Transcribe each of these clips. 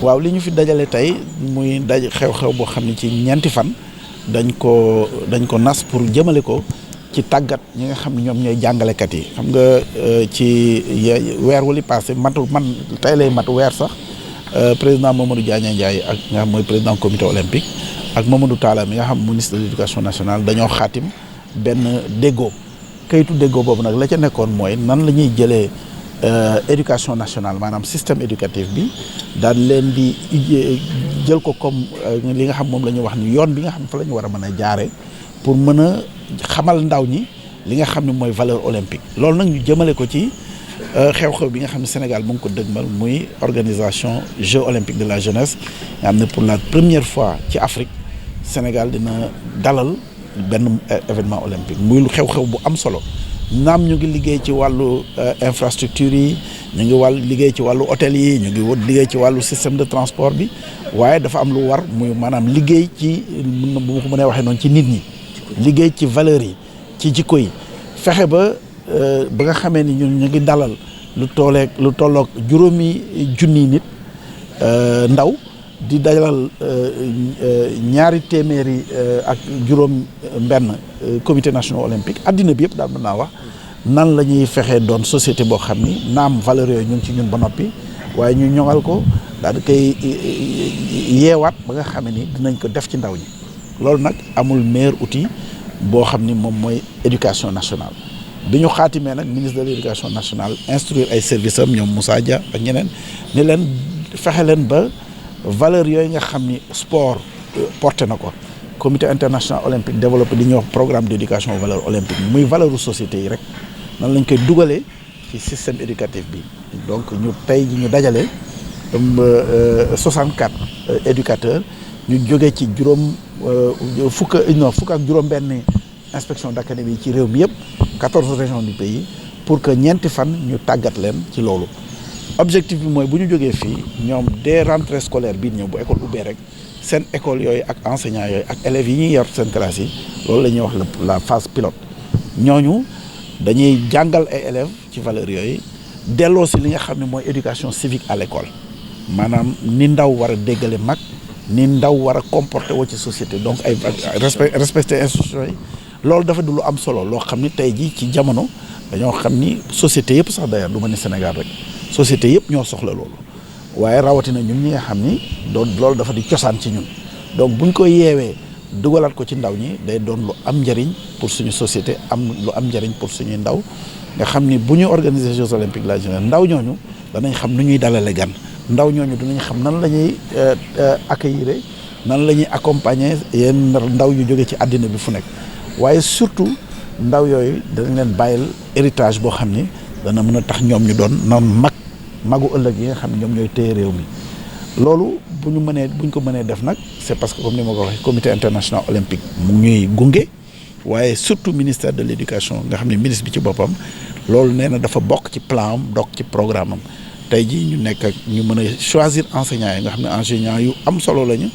waaw li ñu fi dajale tey muy xew-xew boo xam ne ci ñeenti fan dañ ko nas pour jëmale ko ci tàggat ñi nga xam ne ñoom ñooy jàngalekat yi. xam nga ci weer wali passé man tey lay mat weer sax président Mamadou Diagne Ndiaye ak nga xam mooy président comité olympique ak Mamadou Talla mi nga xam ministre de l'éducation nationale dañoo xaatim benn déggoo kayitu déggoo boobu nag la ca nekkoon mooy nan la ñuy jëlee éducation nationale maanaam système éducatif bi daal leen di jël ko comme li nga xam moom la ñuy wax ni yoon bi nga xam fa la ñu war a mën a jaare pour mën a xamal ndaw ñi li nga xam ne mooy valeur olympique. loolu nag ñu jëmale ko ci xew-xew bi nga xam ne Sénégal mu ngi ko dëgmal muy organisation Jeux olympiques de la jeunesse nga xam ne pour la première fois ci Afrique Sénégal dina dalal benn événement olympique muy lu xew-xew bu am solo. naam ñu ngi liggéey ci wàllu infrastructure yi ñu ngi liggéey ci wàllu hôtel yi ñu ngi liggéey ci wàllu système de transport bi waaye dafa am lu war muy maanaam liggéey ci bu ma ko mënee waxee noonu ci nit ñi liggéey ci valeurs yi ci jikko yi fexe ba nga xamee ni ñun ñu ngi dalal lu tolloog juróomi junniy nit ndaw di dalal ñaari téeméeri ak juróom benn comité national olympique addina bi yëpp daal mën naa wax nan la ñuy fexee doon société boo xam ni naam valeur yooyu ñu ngi ci ñun ba noppi waaye ñu ñoŋal ko daal di koy yeewaat ba nga xam ni dinañ ko def ci ndaw ñi loolu nag amul meilleur outil boo xam ni moom mooy éducation nationale bi ñu xaatimee nag ministre de l'éducation nationale instruire ay services am ñoom Moussa Dia ak ñeneen ni leen fexe leen ba valeur yooyu nga xam ni sport porté na ko comité international olympique développé li ñuy wax programme d'éducation valeur olympique muy valeur société yi rek nan lañ koy dugalee ci système éducatif bi donc ñu tey ji ñu dajale 64 éducateurs ñu jóge ci fukk ak juróom benn inspection d'académie yi ci réew mi yëpp 14 régions du pays pour que ñeenti fan ñu tàggat leen ci loolu objectif bi mooy bu ñu jógee fii ñoom dès rentrée scolaire bii ñëw bu école ubbee rek seen école yooyu ak enseignants yooyu ak élèves yi ñuy yor seen classe yi loolu la ñuy wax la phase pilote ñooñu dañuy jàngal ay élèves ci valeurs yooyu delloo si li nga xam ne mooy éducation civique à l'école maanaam ni ndaw war a déggale mag ni ndaw war a comporter woo ci société donc ay respecter institutions yi loolu dafa du lu am solo loo xam ni tey jii ci jamono dañoo xam ni société yëpp sax d'ailleurs du ma ne Sénégal rek société yëpp ñoo soxla loolu waaye rawatina ñun ñi nga xam ni loolu dafa di cosaan ci ñun donc buñ ko yeewee dugalaat ko ci ndaw ñi day doon lu am njëriñ pour suñu société lu am njëriñ pour suñuy ndaw nga xam ni bu ñu organiser Jeux olympiques la jeunesse ndaw ñooñu danañ xam nu ñuy dalale gan ndaw ñooñu dinañ xam nan la ñuy accueillir nan la ñuy accompagner yenn ndaw yu jóge ci àddina bi fu nekk waaye surtout ndaw yooyu danañ leen bàyyil héritage boo xam ni dana mën a tax ñoom ñu doon magu ëllëg yi nga xam ne ñoom ñooy téye réew mi loolu buñ ko mënee def nag c'est parce que comme ni ma ko waxee comité international olympique mu ñuy gunge waaye surtout ministère de l'éducation nga xam ne ministre bi ci boppam loolu nee na dafa bokk ci plan am bokk ci programme am tey jii ñu nekk ak ñu mën a choisir enseignants yi nga xam ne enseignants yu am solo lañu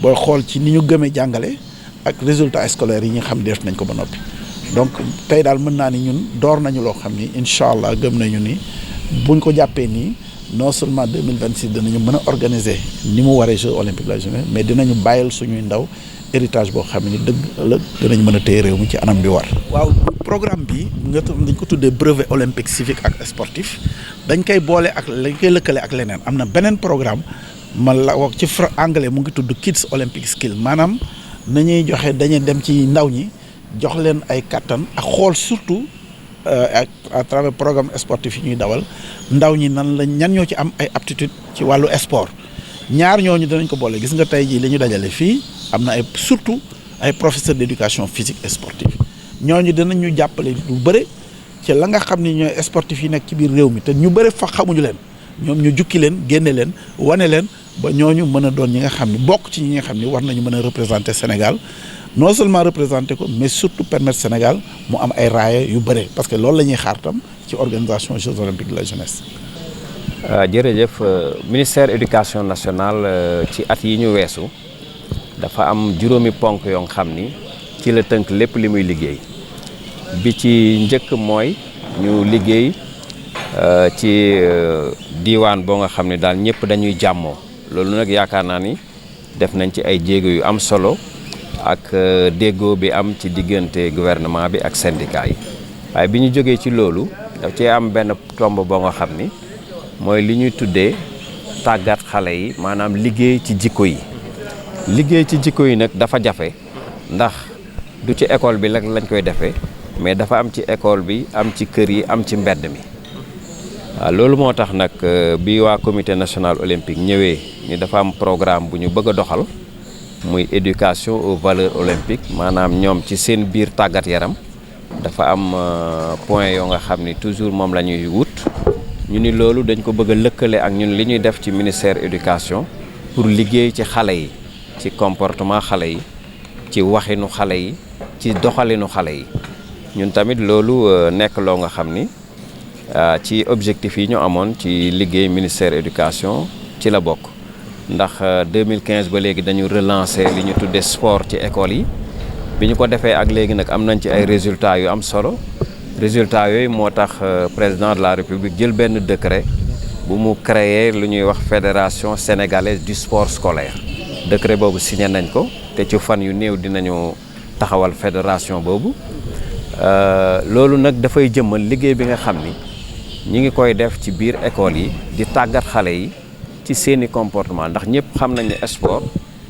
booy xool ci ni ñu gëmee jàngale ak résultats scolaires yi ñu xam ne def nañ ko ba noppi donc tey daal mën naa ni ñun door nañu loo xam ni incha allah gëm nañu ni buñ ko jàppee nii non seulement 2026 dinañu mën a organiser ni mu waree Jeux olympiques de la jeunesse mais dinañu bàyyil suñuy ndaw héritage boo xam ne dëgg ëllëg dinañ mën a téye réew mi ci anam bi war. waaw programme bi dañ ko tuddee brevet olympique civique ak sportif dañ koy boole ak lañ koy lëkkale ak leneen am na beneen programme ma la wax ci anglais mu ngi tudd Kids Olympic Skill maanaam nañuy joxe dañuy dem ci ndaw ñi jox leen ay kattan ak xool surtout. À travers programme sportif yi ñuy dawal ndaw ñi ñan ñoo ci am ay aptitude ci wàllu sport ñaar ñooñu danañ ko boole gis nga tey jii li ñu dajale fii am na surtout ay professeurs d'éducation physique et sportive ñooñu dinañ ñu jàppale lu bëre ci la nga xam ni ñooy sportif yi nekk ci biir réew mi te ñu bëre fa xamuñu leen ñoom ñu jukki leen génne leen wane leen ba ñooñu mën a doon ñi nga xam ni bokk ci ñi nga xam ni war nañu mën a représenter Sénégal non seulement représenter ko mais surtout permettre Sénégal mu am ay raaya yu bëre parce que loolu la ñuy xaar tam ci organisation Jeux olympiques de la jeunesse. jërëjëf ministère éducation nationale ci at yi ñu weesu dafa am juróomi ponk yoo xam ni ci la tënk lépp li muy liggéey bi ci njëkk mooy ñu liggéey ci diiwaan boo nga xam ne daal ñëpp dañuy jàmmoo loolu nag yaakaar naa ni def nañ ci ay jéego yu am solo ak déggoo bi am ci diggante gouvernement bi ak syndicat yi waaye bi ñu jógee ci loolu daf ci am benn tomb boo nga xam ni mooy li ñuy tuddee tàggat xale yi maanaam liggéey ci jikko yi liggéey ci jikko yi nag dafa jafe ndax du ci école bi rek lañ koy defee mais dafa am ci école bi am ci kër yi am ci mbedd mi waaw loolu moo tax nag bi waa comité national olympique ñëwee ni dafa am programme bu ñu bëgg a doxal muy éducation aux valeurs olympiques maanaam ñoom ci seen biir tàggat yaram dafa am point yoo nga xam ni toujours moom la ñuy wut ñu ni loolu dañ ko bëgg a lëkkale ak ñun li ñuy def ci ministère éducation pour liggéey ci xale yi ci comportement xale yi ci waxinu xale yi ci doxalinu xale yi ñun tamit loolu nekk loo nga xam ni ci objectif yi ñu amoon ci liggéey ministère éducation ci la bokk ndax 2015 ba léegi dañu relancer li ñu tuddee sport ci école yi bi ñu ko defee ak léegi nag am nañ ci ay résultats yu am solo résultats yooyu moo tax président de la république jël benn décret bu mu créer lu ñuy wax fédération sénégalaise du sport scolaire décret boobu signé nañ ko te ci fan yu néew dinañu taxawal fédération boobu loolu nag dafay jëmmal liggéey bi nga xam ni ñi ngi koy def ci biir école yi di tàggat xale yi ci seeni comportement ndax ñëpp xam nañ ne sport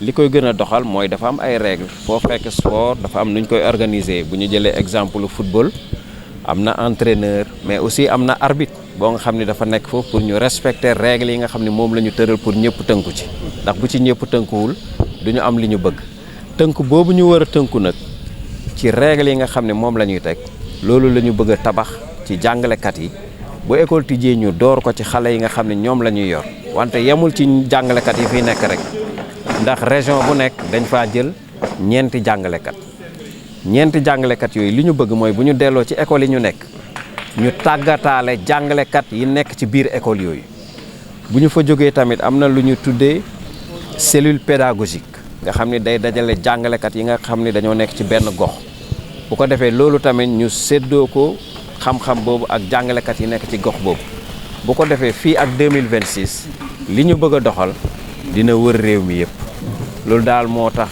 li koy gën a doxal mooy dafa am ay règles foo fekk sport dafa am nu ñu koy organiser bu ñu jëlee exemple football am na entraîneur mais aussi am na arbitre boo nga xam ni dafa nekk foofu pour ñu respecter règles yi nga xam ne moom la ñu tëral pour ñëpp tënku ci ndax bu ci ñëpp tënkuwul du ñu am li ñu bëgg tënk boobu ñu war a tënku nag ci règles yi nga xam ne moom la ñuy teg loolu la ñu bëgg a tabax ci jàngalekat yi bu école tijjee ñu door ko ci xale yi nga xam ne ñoom la ñuy yor wante yemul ci jàngalekat yi fiy nekk rek ndax région bu nekk dañ faa jël ñeenti jàngalekat yooyu li ñu bëgg mooy bu ñu delloo ci école yi ñu nekk ñu tàggataale jàngalekat yi nekk ci biir école yooyu bu ñu fa jógee tamit am na lu ñu tuddee cellule pédagogique nga xam ni day dajale jàngalekat yi nga xam ni dañoo nekk ci benn gox bu ko defee loolu tamit ñu séddoo ko xam-xam boobu ak jàngalekat yi nekk ci gox boobu bu ko defee fii ak 2026 li ñu bëgg a doxal dina wër réew mi yëpp loolu daal moo tax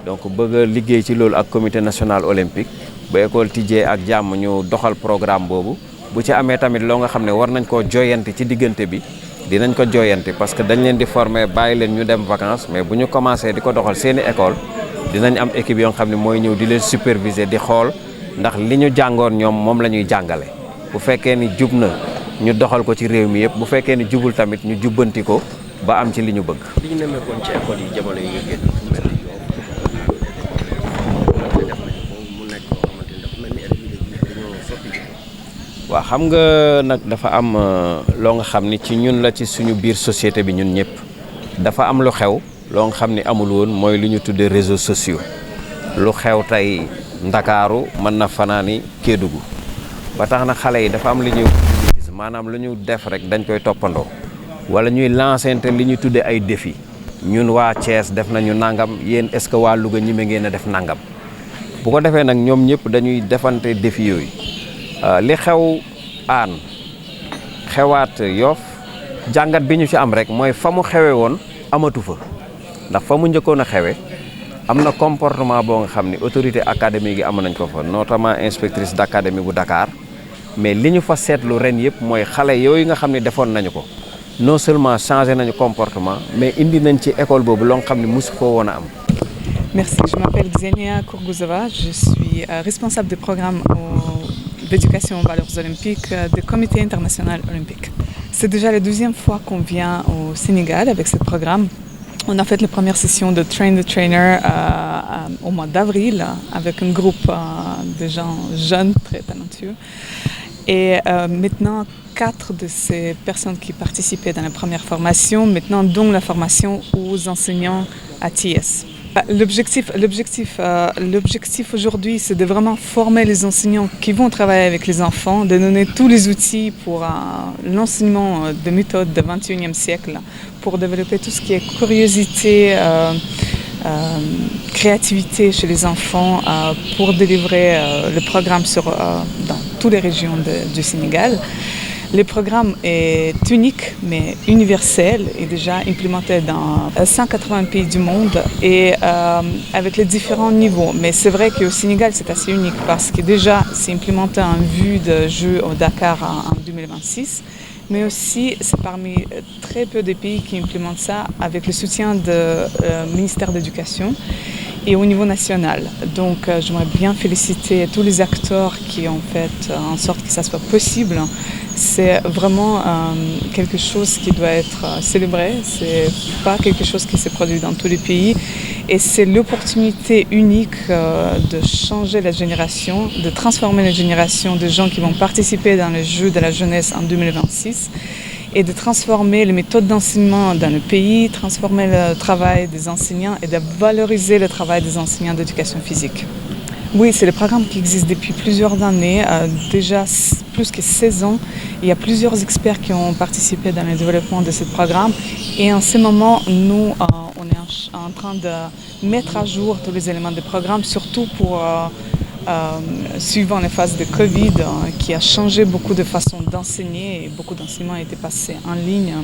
donc bëgg a liggéey ci loolu ak comité national olympique ba école tijjee ak jàmm ñu doxal programme boobu bu ci amee tamit loo nga xam ne war nañ koo joyante ci diggante bi dinañ ko joyante parce que dañ leen di former bàyyi leen ñu dem vacances mais bu ñu commencé di ko doxal seeni école dinañ am équipe yoo xam ne mooy ñëw di leen superviser di xool ndax li ñu jàngoon ñoom moom la ñuy jàngale bu fekkee ni jub na ñu doxal ko ci réew mi yëpp bu fekkee ni jubul tamit ñu jubbanti ko ba am ci li ñu bëgg. li ñu nemmeekoon ci école yi jamono yi nga génn fu mel ni def nañ ko mu nekk loo xamante ni dafa mel ni élèves yi léegi dañoo soppi. waaw xam nga nag dafa am loo nga xam ni ci ñun la ci suñu biir société bi ñun ñëpp dafa am lu xew loo nga xam ni amul woon mooy lu ñu tuddee réseaux sociaux lu xew tey Ndakaaru mën na fanaani Kédougou ba tax na xale yi dafa am lu ñuy maanaam lu ñu def rek dañ koy toppandoo wala ñuy lancente li ñuy tuddee ay défi ñun waa Thiès def nañu nangam yéen est-ce que waa Louga ñime ngeen a def nangam bu ko defee nag ñoom ñëpp dañuy defante défi yooyu li xew aan xewaat Yoff jàngat bi ñu ci am rek mooy fa mu xewe woon amatu fa ndax fa mu njëkkoon a xewe am na comportement boo nga xam ni autorité académique yi am nañ ko fa notamment inspectrice d'académie bu Dakar mais li ñu fa seetlu ren yëpp mooy xale yooyu nga xam ne defoon nañu ko non seulement changé nañu comportement mais indi nañ ci école boobu loo nga xam ne mosu foo woon a am. Merci, je m'appelle Xenia Kourgouzova, je suis responsable de programme d'éducation aux valeurs olympiques du Comité international olympique. C'est déjà la deuxième fois qu'on vient au Sénégal avec ce programme. On a fait la première session de Train the Trainer au mois d'avril avec un groupe de gens jeunes, très talentueux. Et maintenant, 4 de ces personnes qui participaient dans la première formation, maintenant donnent la formation aux enseignants à TS. L'objectif aujourd'hui, c'est de vraiment former les enseignants qui vont travailler avec les enfants, de donner tous les outils pour l'enseignement de méthodes du XXIe siècle, pour développer tout ce qui est curiosité, créativité chez les enfants, pour délivrer le programme dans toutes les régions du Sénégal. Le programme est unique mais universel et déjà implémenté dans 180 pays du monde et avec les différents niveaux. Mais c'est vrai qu'au Sénégal c'est assez unique parce que déjà c'est implémenté en vue de Jeux au Dakar en 2026. Mais aussi, c'est parmi très peu de pays qui implémentent ça avec le soutien du ministère de l'Éducation et au niveau national. Donc, j'aimerais bien féliciter tous les acteurs qui ont fait en sorte que ça soit possible. C'est vraiment quelque chose qui doit être célébré. C'est pas quelque chose qui se produit dans tous les pays. Et c'est l'opportunité unique de changer la génération, de transformer la génération de gens qui vont participer dans les Jeux de la jeunesse en 2026 et de transformer les méthodes d'enseignement dans le pays, transformer le travail des enseignants et de valoriser le travail des enseignants d'éducation physique. Oui, c'est le programme qui existe depuis plusieurs années, déjà plus que 16 ans. Il y a plusieurs experts qui ont participé dans le développement de ce programme et en ce moment, nous, on est en train de mettre à jour tous les éléments du programme, surtout pour suivant les phases de Covid, qui a changé beaucoup de façons d'enseigner et beaucoup d'enseignements a été passé en ligne.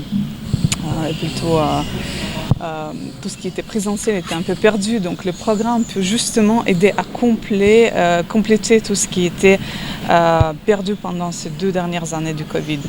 Plutôt tout ce qui était présentiel était un peu perdu, donc le programme peut justement aider à compléter tout ce qui était perdu pendant ces 2 dernières années du Covid.